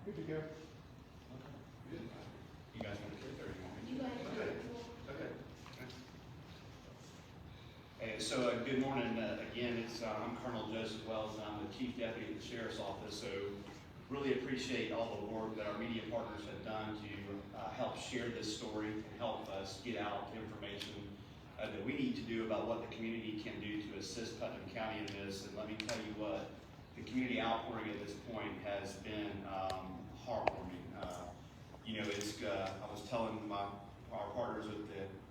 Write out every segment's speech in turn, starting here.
Good to go. Good. You guys want to sit there or you want me to? You go ahead. Okay. Hey, so good morning. Again, I'm Colonel Joseph Wells, and I'm the Chief Deputy at the Sheriff's Office. So really appreciate all the work that our media partners have done to help share this story and help us get out information that we need to do about what the community can do to assist Putnam County in this. And let me tell you what, the community outpouring at this point has been heartwarming. I was telling our partners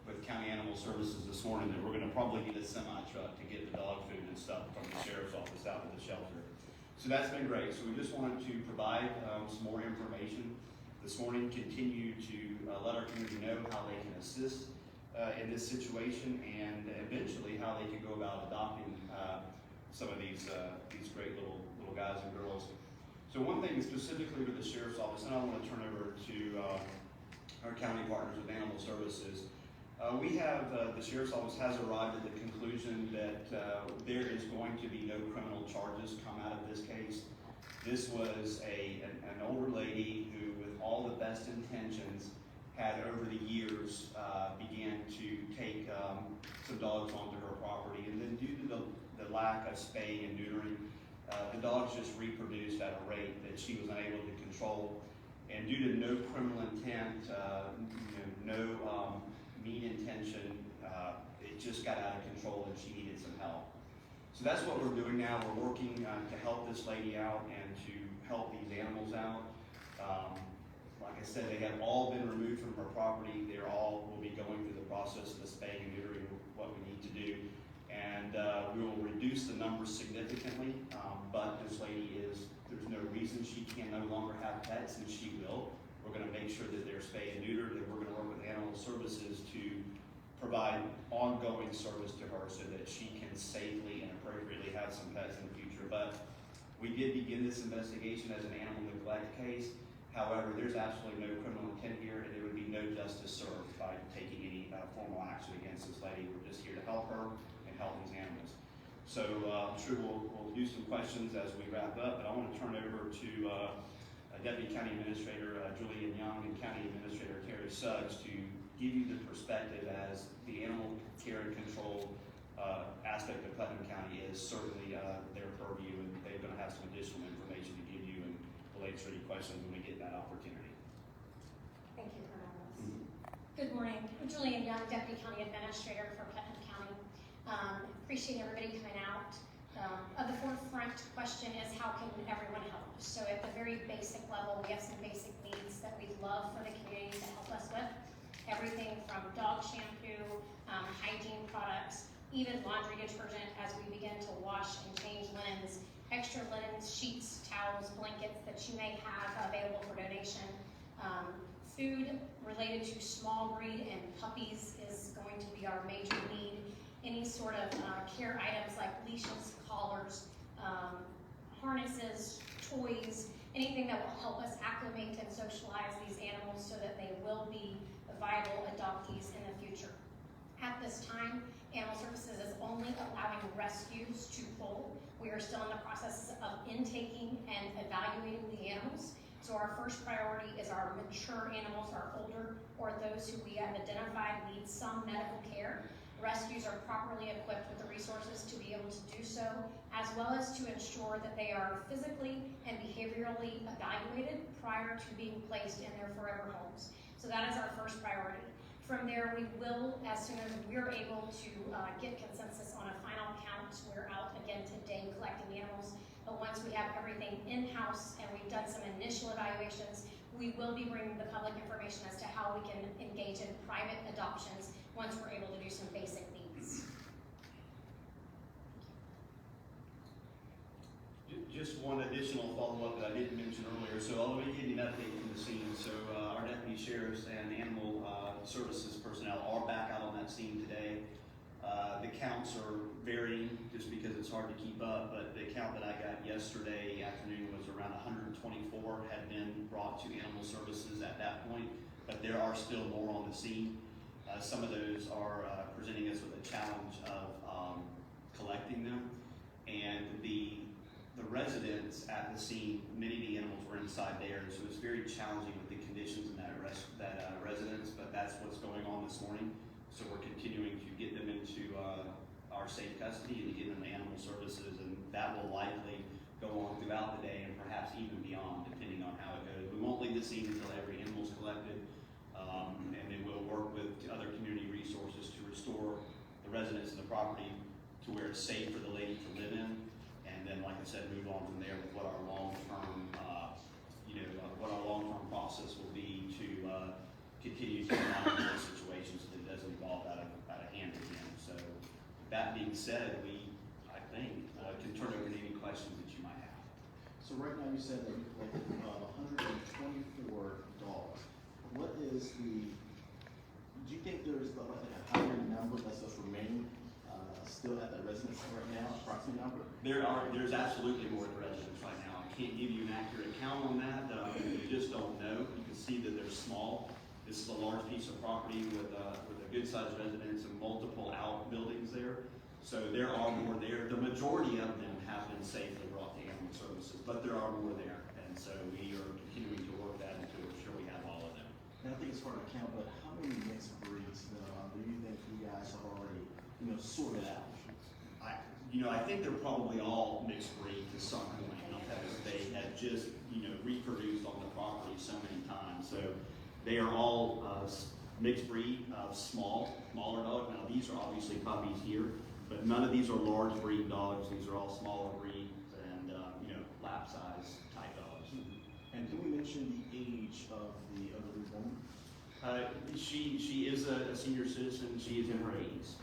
with County Animal Services this morning that we're going to probably get a semi-truck to get the dog food and stuff from the Sheriff's Office out to the shelter. So that's been great. So we just wanted to provide some more information this morning, continue to let our community know how they can assist in this situation, and eventually how they can go about adopting some of these great little guys and girls. So one thing specifically with the Sheriff's Office, and I want to turn over to our county partners with Animal Services. We have, the Sheriff's Office has arrived at the conclusion that there is going to be no criminal charges come out of this case. This was an older lady who, with all the best intentions, had over the years began to take some dogs onto her property, and then due to the lack of spaying and neutering, the dogs just reproduced at a rate that she was unable to control. And due to no criminal intent, no mean intention, it just got out of control and she needed some help. So that's what we're doing now. We're working to help this lady out and to help these animals out. Like I said, they have all been removed from her property. They all will be going through the process of the spaying and neutering, what we need to do. And we will reduce the numbers significantly, but this lady there's no reason she can no longer have pets, and she will. We're going to make sure that they're spayed and neutered, and we're going to work with Animal Services to provide ongoing service to her so that she can safely and appropriately have some pets in the future. But we did begin this investigation as an animal neglect case. However, there's absolutely no criminal intent here, and there would be no justice served by taking any formal action against this lady. We're just here to help her and help these animals. So I'm sure we'll do some questions as we wrap up, but I want to turn over to Deputy County Administrator Julian Young and County Administrator Terry Suggs to give you the perspective as the animal care and control aspect of Putnam County is certainly their purview, and they're going to have some additional information to give you, and we'll answer any questions when we get that opportunity. Thank you, Colonel. Good morning. I'm Julian Young, Deputy County Administrator for Putnam County. Appreciate everybody coming out. The forefront question is, how can everyone help? So at the very basic level, we have some basic needs that we'd love for the community to help us with. Everything from dog shampoo, hygiene products, even laundry detergent as we begin to wash and change linens, extra linens, sheets, towels, blankets that you may have available for donation. Food related to small breed and puppies is going to be our major need. Any sort of care items like leashes, collars, harnesses, toys, anything that will help us acclimate and socialize these animals so that they will be viable adoptees in the future. At this time, Animal Services is only allowing rescues to pull. We are still in the process of intaking and evaluating the animals. So our first priority is our mature animals, our older, or those who we have identified need some medical care. Rescues are properly equipped with the resources to be able to do so, as well as to ensure that they are physically and behaviorally evaluated prior to being placed in their forever homes. So that is our first priority. From there, we will, as soon as we're able to get consensus on a final count, we're out again today collecting animals. But once we have everything in-house and we've done some initial evaluations, we will be bringing the public information as to how we can engage in private adoptions once we're able to do some basic needs. Just one additional follow-up that I didn't mention earlier. So I'll be giving you an update from the scene. So our deputy sheriffs and animal services personnel are back out on that scene today. The counts are varying just because it's hard to keep up, but the count that I got yesterday afternoon was around 124 had been brought to animal services at that point, but there are still more on the scene. Some of those are presenting us with a challenge of collecting them, and the the residents at the scene, many of the animals were inside there, and so it was very challenging with the conditions in that residence, but that's what's going on this morning. So we're continuing to get them into our safe custody and to get them to animal services, and that will likely go on throughout the day and perhaps even beyond, depending on how it goes. We won't leave the scene until every animal's collected, and then we'll work with other community resources to restore the residents and the property to where it's safe for the lady to live in, and then, like I said, move on from there with what our long-term, what our long-term process will be to continue to monitor the situation so that it doesn't evolve out of hand again. So, that being said, I think, can turn over to any questions that you might have. So right now you said that you collected 124 dogs. What is do you think there's like a higher number that's just remaining still at that residence right now, approximate number? There's absolutely more at the residence right now. I can't give you an accurate count on that. We just don't know. You can see that they're small. This is a large piece of property with a good-sized residence and multiple outbuildings there. So there are more there. The majority of them have been safely brought to animal services, but there are more there. And so we are continuing to work that until we're sure we have all of them. And I think it's hard to count, but how many mixed breeds do you think you guys have already, sorted out? I think they're probably all mixed breed to some point because they have just, reproduced on the property so many times. So they are all mixed breed of smaller dogs. Now these are obviously puppies here, but none of these are large breed dogs. These are all smaller breeds and, lap size type dogs. And can we mention the age of the woman? She is a senior citizen. She is in her 80s.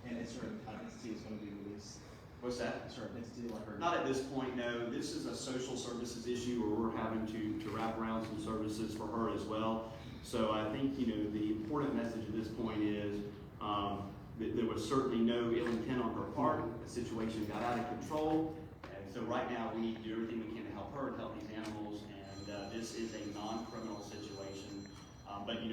And is her identity is going to be released? What's that? Is her identity like her? Not at this point, no. This is a social services issue where we're having to wrap around some services for her as well. So I think, the important message at this point is that there was certainly no ill intent on her part. The situation got out of control. And so right now we need to do everything we can to help her and help these animals. And this is a non-criminal situation. But,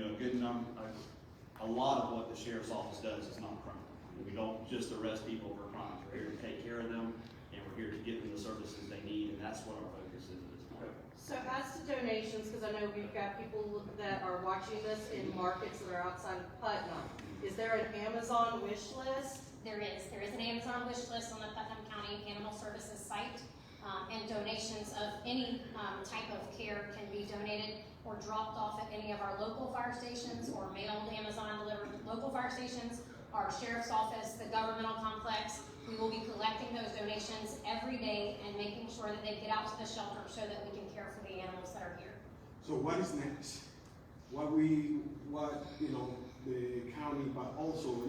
a lot of what the sheriff's office does is non-criminal. We don't just arrest people for crimes. We're here to take care of them, and we're here to get them the services they need, and that's what our focus is at this point. So as to donations, because I know we've got people that are watching this in markets that are outside of Putnam, is there an Amazon wish list? There is an Amazon wish list on the Putnam County Animal Services site, and donations of any type of care can be donated or dropped off at any of our local fire stations or mailed Amazon delivered to local fire stations, our sheriff's office, the governmental complex. We will be collecting those donations every day and making sure that they get out to the shelter so that we can care for the animals that are here. So what is next? What the county, but also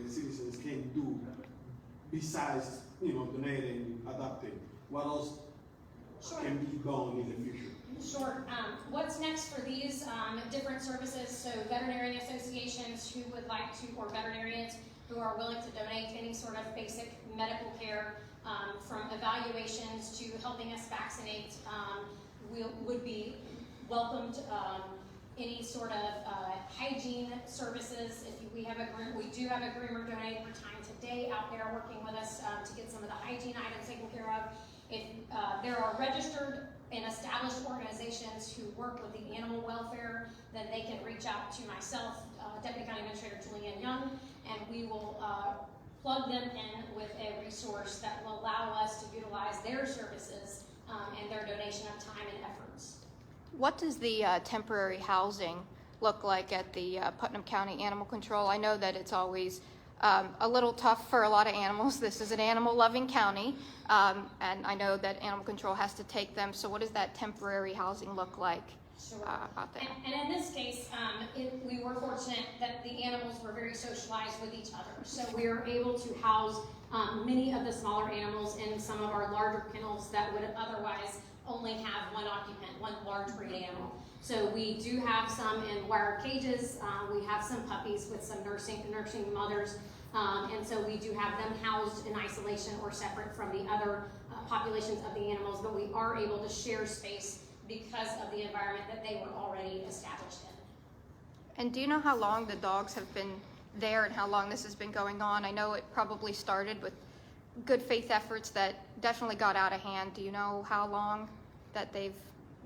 the citizens can do besides donating, adopting. What else can be done in the future? Sure. What's next for these different services? So veterinary associations who would like to, or veterinarians who are willing to donate any sort of basic medical care, from evaluations to helping us vaccinate, would be welcomed. Any sort of hygiene services. We do have a groomer donating for time today out there working with us to get some of the hygiene items taken care of. If there are registered and established organizations who work with the animal welfare, then they can reach out to myself, Deputy County Administrator Julianne Young, and we will plug them in with a resource that will allow us to utilize their services and their donation of time and efforts. What does the temporary housing look like at the Putnam County Animal Control? I know that it's always a little tough for a lot of animals. This is an animal-loving county, and I know that Animal Control has to take them. So what does that temporary housing look like out there? And in this case, we were fortunate that the animals were very socialized with each other. So we were able to house many of the smaller animals in some of our larger kennels that would otherwise only have one occupant, one large breed animal. So we do have some in wire cages. We have some puppies with some nursing mothers. And so we do have them housed in isolation or separate from the other populations of the animals, but we are able to share space because of the environment that they were already established in. And do you know how long the dogs have been there and how long this has been going on? I know it probably started with good faith efforts that definitely got out of hand. Do you know how long that they've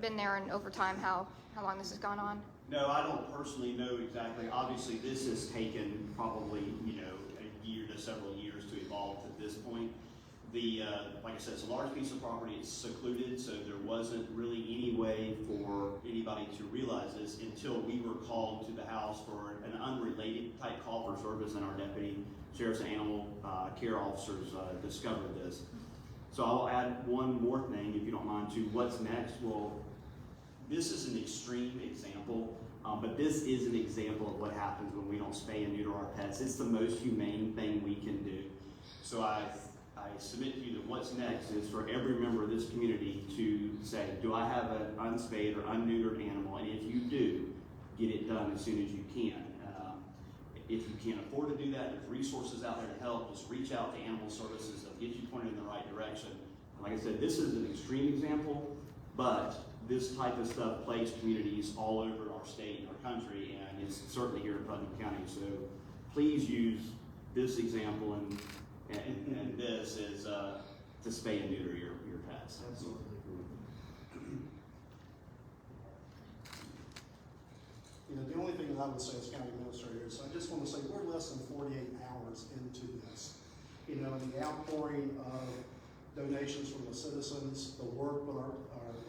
been there, and over time, how long this has gone on? No, I don't personally know exactly. Obviously, this has taken probably, a year to several years to evolve to this point. Like I said, it's a large piece of property, it's secluded, so there wasn't really any way for anybody to realize this until we were called to the house for an unrelated type call for service, and our deputy sheriff's and animal care officers discovered this. So I'll add one more thing, if you don't mind, to what's next. Well, this is an extreme example, but this is an example of what happens when we don't spay and neuter our pets. It's the most humane thing we can do. So I submit to you that what's next is for every member of this community to say, do I have an unspayed or unneutered animal? And if you do, get it done as soon as you can. If you can't afford to do that, there's resources out there to help. Just reach out to animal services. They'll get you pointed in the right direction. Like I said, this is an extreme example, but this type of stuff plagues communities all over our state and our country, and it's certainly here in Putnam County. So please use this example and this is to spay and neuter your pets. Absolutely. The only thing that I would say as county administrator is I just want to say we're less than 48 hours into this. And the outpouring of donations from the citizens, the work with our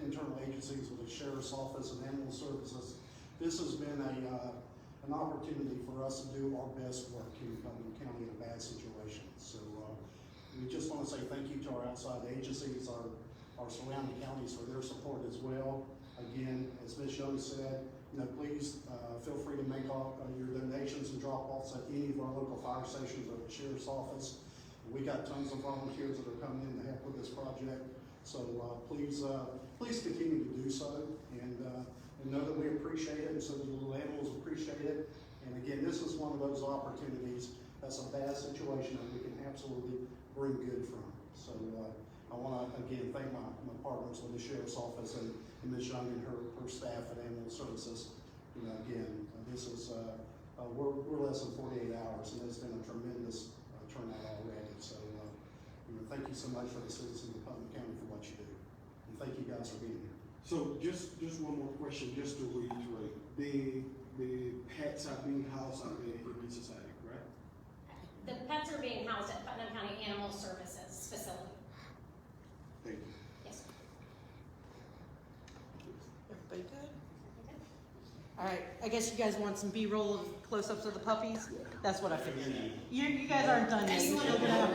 internal agencies, with the sheriff's office and animal services, this has been an opportunity for us to do our best work in Putnam County in a bad situation. So we just want to say thank you to our outside agencies, our surrounding counties for their support as well. Again, as Ms. Young said, please feel free to make all your donations and drop-offs at any of our local fire stations or the sheriff's office. We got tons of volunteers that are coming in to help with this project. So please continue to do so, and know that we appreciate it, and so the little animals appreciate it. And again, this is one of those opportunities that's a bad situation that we can absolutely bring good from. So I want to again thank my partners with the sheriff's office and Ms. Young and her staff at Animal Services. Again, this is we're less than 48 hours, and it's been a tremendous turnout already. So thank you so much for the citizens of Putnam County for what you do, and thank you guys for being here. So just one more question, just to reiterate, the pets are being housed at the Humane Society, correct? The pets are being housed at Putnam County Animal Services facility. Thank you. Yes, sir. Everybody good? All right, I guess you guys want some B-roll of close-ups of the puppies? That's what I figured. You guys aren't done yet. You still have